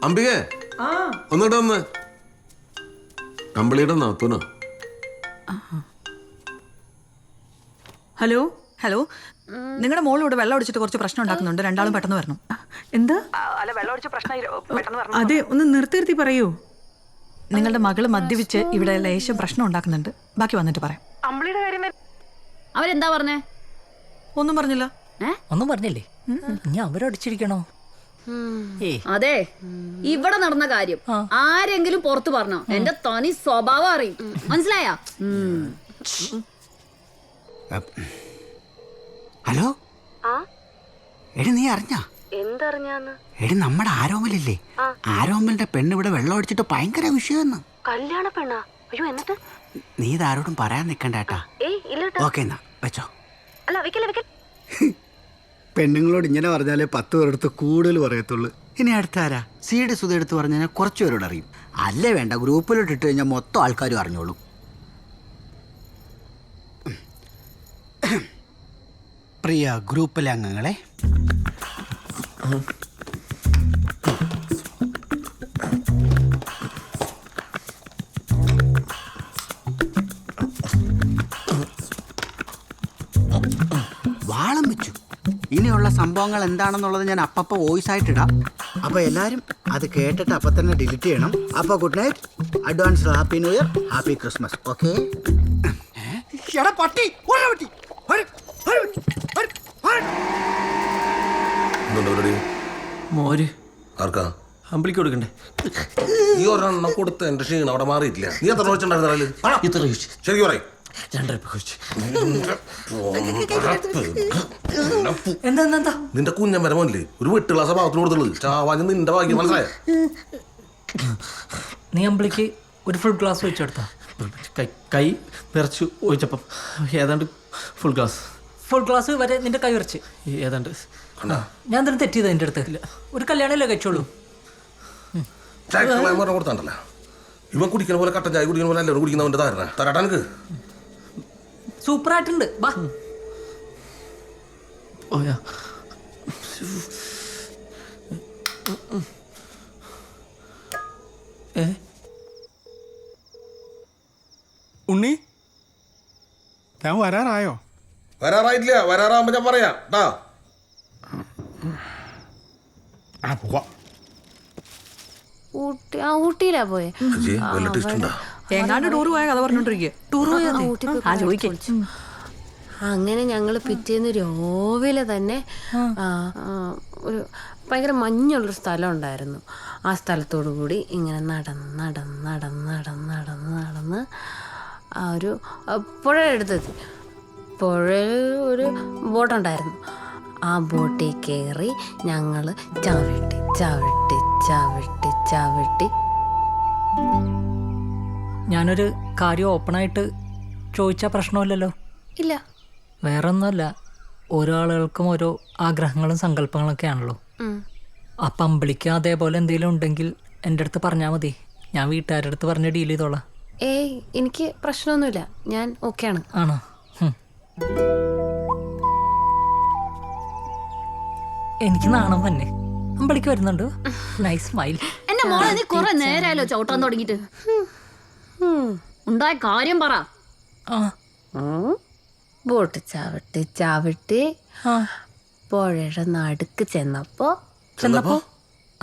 അംബികേ ഒന്നിട്ട് വന്ന് അമ്പിളിയുടെ നാത്തൂനോ? Hello hello, നിങ്ങളുടെ മോൾ ഇവിടെ വെള്ളം ഒടിച്ചിട്ട് കുറച്ച് പ്രശ്നം ഉണ്ടാക്കുന്നുണ്ട്. രണ്ടാളും പെട്ടെന്ന് വരണം. എന്താ? അല്ല, വെള്ളം ഒടിച്ച പ്രശ്നം പെട്ടെന്ന് വരണം. അതെ, ഒന്ന് നിർത്തി പറയൂ. നിങ്ങളുടെ മകള് മദ്യപിച്ച് ഇവിടെ ലേശം പ്രശ്നം ഉണ്ടാക്കുന്നുണ്ട്. ബാക്കി വന്നിട്ട് പറയാം. അമ്പിളിയുടെ കാര്യം അവരെന്താ പറഞ്ഞേ? ഒന്നും പറഞ്ഞില്ല. ഒന്നും പറഞ്ഞില്ലേ? ഞാൻ അവരടിച്ചിരിക്കണോ? അതെ, ഇവിടെ നടന്ന കാര്യം ആരെങ്കിലും പുറത്തു പറഞ്ഞോ എന്റെ തനി സ്വഭാവം അറിയും. മനസ്സിലായ? ഹലോ, എടി നീ അറിഞ്ഞ? എന്തറിഞ്ഞാന്ന്? എടി നമ്മുടെ ആരോമലില്ലേ, ആരോമലിന്റെ പെണ്ണ് ഇവിടെ വെള്ളം അടിച്ചിട്ട് ഭയങ്കര വിഷയമെന്ന്. കല്യാണ പെണ്ണാ? അയ്യോ, എന്നിട്ട്? നീ ഇതാരോടും പറയാൻ നിക്കണ്ടേട്ടാ. ഓക്കെ എന്നാ വെച്ചോ. അല്ല, വെക്കല്ലേ. പെണ്ണുങ്ങളോട് ഇങ്ങനെ പറഞ്ഞാലേ 10 പേരെടുത്ത് കൂടുതൽ പറയത്തുള്ളൂ. ഇനി അടുത്താരാ? സീഡ് സുധ എടുത്ത് പറഞ്ഞാൽ കുറച്ച് പേരോട് അറിയും. അല്ലേ വേണ്ട, ഗ്രൂപ്പിലോട്ട് ഇട്ട് കഴിഞ്ഞാൽ മൊത്തം ആൾക്കാരും അറിഞ്ഞോളൂ. പ്രിയ ഗ്രൂപ്പിലെ അംഗങ്ങളെ, വാളം വെച്ചു. ഇനിയുള്ള സംഭവങ്ങൾ എന്താണെന്നുള്ളത് ഞാൻ അപ്പപ്പോൾ വോയിസ് ആയിട്ടിടാം. അപ്പോൾ എല്ലാവരും അത് കേട്ടിട്ട് അപ്പം തന്നെ ഡിലീറ്റ് ചെയ്യണം. അപ്പോൾ good night, advance happy new year, happy Christmas. Okay? മോര് ആർക്കാ? അമ്പിളിക്ക് കൊടുക്കണ്ടേ? ഈ ഒരെണ്ണം കൊടുത്ത് എന്റെ ക്ഷീണം അവിടെ മാറിയിട്ടില്ല. നീ എത്ര വെച്ചിട്ടുണ്ടായിരുന്നാലും ശരി പറയും. നിന്റെ കുഞ്ഞമ്മര മോനില്ലേ ഒരു വെട്ടുള്ള സ്വഭാവത്തിന് കൊടുത്തുള്ളത് ചാവാഞ്ഞ് നിന്റെ ഭാഗ്യം. മനസ്സിലായ? നീ അമ്പിളിക്ക് ഒരു ഫുൾ ഗ്ലാസ് ഒഴിച്ചെടുത്താ? കൈ വിറച്ചു ഒഴിച്ചപ്പം ഏതാണ്ട് ഫുൾ ഗ്ലാസ് വരെ നിന്റെ കൈ വിറച്ച് ഏതാണ്ട്. ഞാൻ തന്നെ തെറ്റിയത് എൻ്റെ അടുത്ത്. ഒരു കല്യാണമല്ലേ കഴിച്ചോളൂ. കൊടുത്താണ്ടല്ല ഇവൻ കുടിക്കുന്ന പോലെ കട്ടൻ ചായ കുടിക്കുന്ന പോലെ എല്ലാവരും കുടിക്കുന്നവന്റെ ധാരണ തരാട്ടാ എനിക്ക്. സൂപ്പറായിട്ടുണ്ട്. വാ. ഉണ്ണി, ഞാൻ വരാറായോ? വരാറായിട്ടില്ല. വരാറാകുമ്പോ ഞാൻ പറയാം. പോവാം. ഊട്ടിയിലാ പോയെ? എങ്ങാണ്ട് ടൂർ പോയ കഥ പറഞ്ഞോണ്ടിരിക്കുക. ടൂർ പോയി അങ്ങനെ ഞങ്ങള് പിറ്റേന്ന് രാവിലെ തന്നെ ഒരു ഭയങ്കര മഞ്ഞുള്ളൊരു സ്ഥലം ഉണ്ടായിരുന്നു. ആ സ്ഥലത്തോടു കൂടി ഇങ്ങനെ നടന്ന് ആ ഒരു പുഴയുടെ അടുത്തെത്തി. പുഴയിൽ ഒരു ബോട്ടുണ്ടായിരുന്നു. ആ ബോട്ടിൽ കയറി ഞങ്ങൾ ചവിട്ടി. ഞാനൊരു കാര്യം ഓപ്പണായിട്ട് ചോദിച്ചാൽ പ്രശ്നമില്ലല്ലോ? ഇല്ല. വേറെ ഒന്നുമല്ല, ഓരോ ആളുകൾക്കും ഓരോ ആഗ്രഹങ്ങളും സങ്കല്പങ്ങളൊക്കെ ആണല്ലോ. അപ്പം അമ്പിളിക്ക് അതേപോലെ എന്തെങ്കിലും ഉണ്ടെങ്കിൽ എൻ്റെ അടുത്ത് പറഞ്ഞാൽ മതി. ഞാൻ വീട്ടുകാരുടെ അടുത്ത് പറഞ്ഞ് ഡീൽ ചെയ്തോളാം. ഏയ്, എനിക്ക് പ്രശ്നമൊന്നുമില്ല. ഞാൻ ഓക്കെയാണ്. ആണോ? എനിക്ക് നാണം തന്നെ. അമ്പിളിക്ക് വരുന്നുണ്ടോ? Nice smile. എന്റെ മോളെ നീ കുറെ നേരമായല്ലോ ചവിട്ടാൻ തുടങ്ങിട്ട്. ഉണ്ടായ കാര്യം പറ. ബോട്ട് ചവിട്ടി പുഴയുടെ നടുക്ക് ചെന്നപ്പോ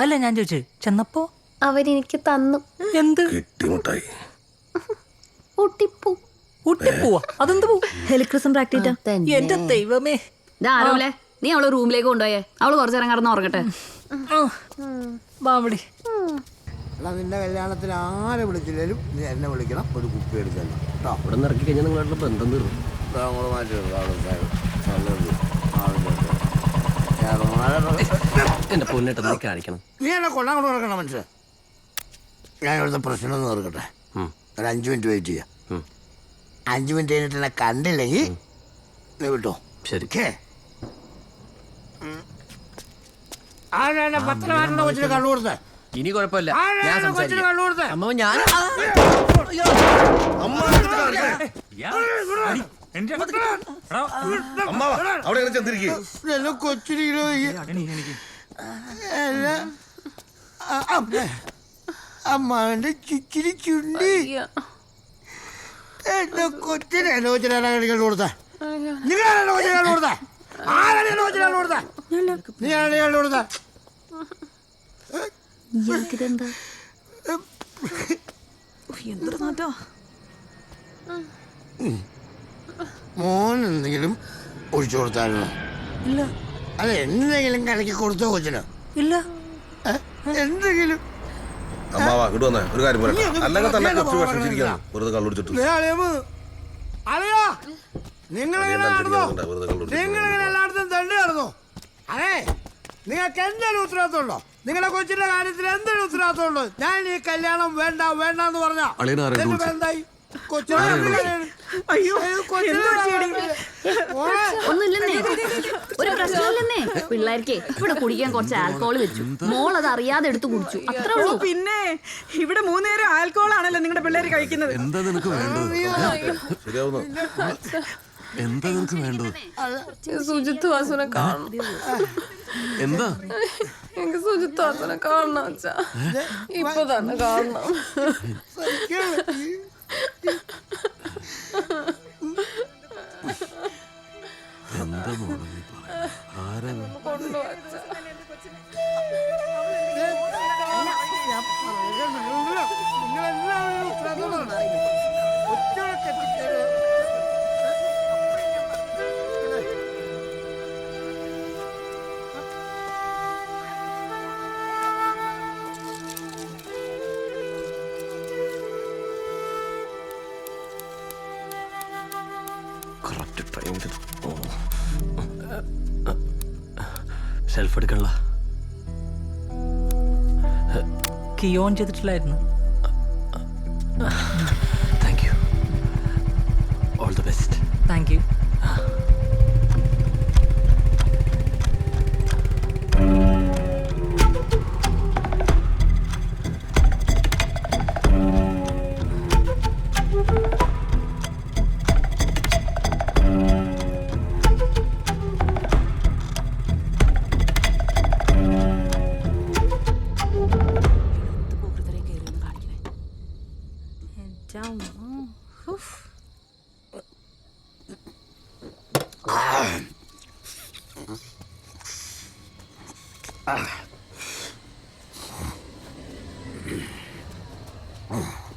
അല്ല ഞാൻ ചോദിച്ചു, ചെന്നപ്പോ അവരെനിക്ക് തന്നു. എന്ത്? ഊട്ടിപ്പൂവാ? അതെന്ത് പൂ? ഹെലിക്രിസം പ്രാക്ടീറ്റാ. എന്റെ ദൈവമേ. ആരോലെ നീ അവള് റൂമിലേക്ക് കൊണ്ടുപോയേ. അവള് കുറച്ചു നേരം കിടന്ന് ഉറങ്ങട്ടെ. ബാവളി, നിന്റെ കല്യാണത്തിന് ആരെ വിളിച്ചില്ലേലും നീ എന്നെ വിളിക്കണം. ഒരു കുപ്പി എടുക്കണം കേട്ടോ. ഇവിടെ നിന്ന് ഇറക്കി കഴിഞ്ഞാൽ നിങ്ങളുടെ ബന്ധം തീർന്നു. എന്റെ പൊന്നിട്ട് നീ കാണിക്കണം. നീ എന്നെ കൊണ്ടാൻ കൊണ്ട് നടക്കണം. മനസ്സിലായി? ഞാൻ ഇവിടുത്തെ പ്രശ്നം ഒന്ന് ഓർക്കട്ടെ. ഒരു 5 മിനിറ്റ് വെയിറ്റ് ചെയ്യാം. 5 മിനിറ്റ് കഴിഞ്ഞിട്ട് എന്നെ കണ്ടില്ലെങ്കിൽ നീ വിട്ടോ. ശരി. കണ്ണു കൊടുത്തേ. ഇനി കുഴപ്പമില്ല, ഞാൻ സംസാരിക്കാം. അമ്മ ഞാൻ കൊച്ചിരിക്കണോ? അമ്മാവന്റെ ചിച്ചിരി ചുണ്ടി എന്റെ കൊച്ചിനെ ലോചന കൊടുത്ത നിങ്ങളാണ് ലോചന കൊടുത്ത ആരാണ് ലോചന കൊടുത്ത നീയാണ് കൊടുത്ത ഇയാൾക്കിതെന്താ എന്തൊരു നാറ്റോ. മോൻ എന്തെങ്കിലും ഒഴിച്ചു കൊടുത്തായിരുന്നോ? ഇല്ല അല്ല എന്തെങ്കിലും കലക്കി കൊടുത്തോ കൊച്ചിന്? ഇല്ല. എന്തെങ്കിലും അമ്മാവാ ഇങ്ങോട്ട് വന്നേ ഒരു കാര്യം പറയാം. അല്ലെങ്കിൽ തന്നെ കൊച്ചു വിഷമിച്ചിരിക്കുകയാണ് വെറുതെ കള്ളുടിച്ചിട്ട്. നിങ്ങളിങ്ങനെ നടന്നോ? നിങ്ങളിങ്ങനെ എല്ലായിടത്തും തള്ളി നടന്നോ? അതെ നിങ്ങൾക്ക് എന്തെങ്കിലും ഉത്തരവാദിത്തമുണ്ടോ? നിങ്ങളുടെ കൊച്ചിന്റെ കാര്യത്തിൽ എന്തെങ്കിലും ഉത്തരവാദിത്തമുണ്ടോ? ഞാൻ ഈ കല്യാണം വേണ്ട വേണ്ട എന്ന് പറഞ്ഞാ എന്തായി? അയ്യോ ഒന്നുമില്ലെന്നേ, ഒരു പ്രശ്നമില്ലെന്നേ. പിള്ളേർക്കേ ഇവിടെ കുടിക്കാൻ കുറച്ച് ആൽക്കോൾ വെച്ചു, മോൾ അത് അറിയാതെ എടുത്ത് കുടിച്ചു, അത്രേ ഉള്ളൂ. പിന്നെ ഇവിടെ 3 നേരം ആൽക്കോൾ ആണല്ലോ നിങ്ങളുടെ പിള്ളേര് കഴിക്കുന്നത്. എന്താ നിനക്ക് വേണ്ടത്? ശരിയാവുന്നു. എന്താ നിനക്ക് വേണ്ടത്? സുജിത്ത് വാസുനെ കാണണം. എന്താ എനിക്ക് സുജിത്ത് വാസുനെ കാണണം അച്ഛാ, ഇപ്പൊ തന്നെ കാണണം. എന്താ മോളെ നീ പറയുന്നത്? ആരാ നീ? കറക്റ്റ് ടൈമിൽ ഷെൽഫ് എടുക്കണല്ല. കീ ഓൺ ചെയ്തിട്ടില്ലായിരുന്നു. Thank you. All the best. Thank you.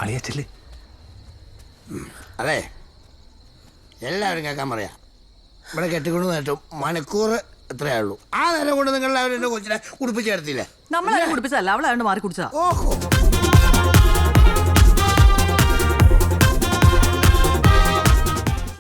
അളിയച്ചല്ലേ? അതെ എല്ലാവരും കേൾക്കാൻ പറയാ. ഇവിടെ കെട്ടിക്കൊണ്ട് നേട്ടം മണിക്കൂർ എത്രയേ ഉള്ളൂ. ആ നേരം കൊണ്ട് നിങ്ങൾ എല്ലാവരും എന്റെ കൊച്ചിനെ ഉടുപ്പിച്ചേർത്തില്ലേ? നമ്മളെ കുടിപ്പിച്ചല്ല, അവളാണ്ട് മാറി കുടിച്ചാ. ഓഹോ